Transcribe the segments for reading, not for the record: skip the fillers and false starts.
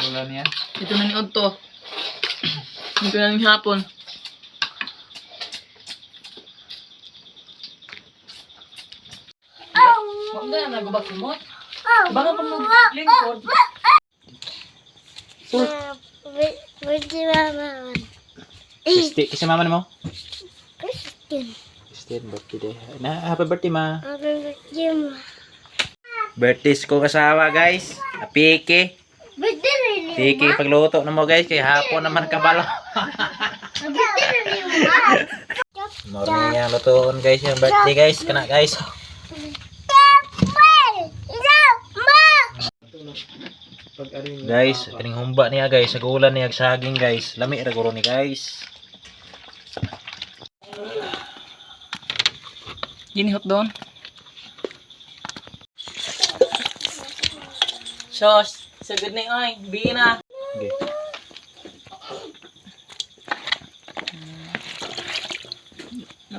Ulan niya. Ito na ni Otto. Ito na ni hapon. Huwag na, nagubak mo. Baka pa mo lingkod. Birthday mama. Kasi mama mo? Christian. Christian, birthday. Happy birthday, ma. Happy birthday ma. Birthday ko kasama, guys. Piki. Birthday rin Piki, pagluto na mo, guys. Kaya hapon naman kabalo. Birthday rin ma. Morning yung lutoon, guys. Yung birthday, guys. Kana, guys. Guys, kaning humba niya, guys. Sagulan niya, saging, guys. Lami ra guro ni, guys. Ginihot doon. Sos, sagad na yung ay. Bihin na. Okay.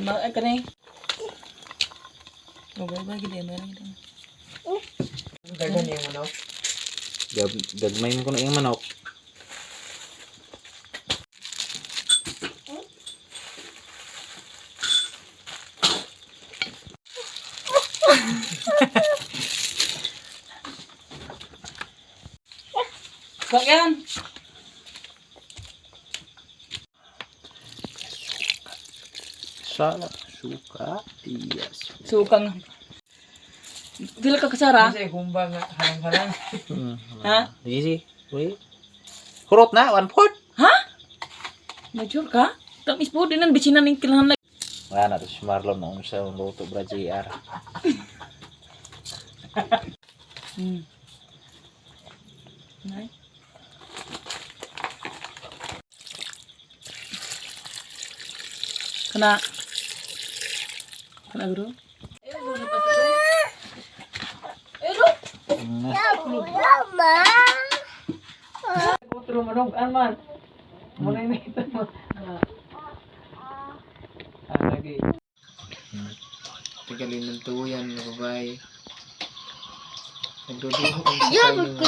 Ay, kanay. Bagay, gede, meron gede. Dagan yung ano? Gagmay mo ko na yung manok. Bak yan. Sala, suka, yes. Sukang. Dila ka kasara? Kasi kumba nga, halang-halang. Ha? Easy. Wait. Kurot na, 1/4. Ha? Major ka? Tamis po din ang bisinan ng kilangan na. Wala na, ito si Marlon na sa luto bra JR. Nay. Kana. Kana bro. Mama. Putro mo nung, Arman. Muna yung nakita mo. Lagi. Tagalin ng tuyan, mga babae. Nagduduho kung sa kayo.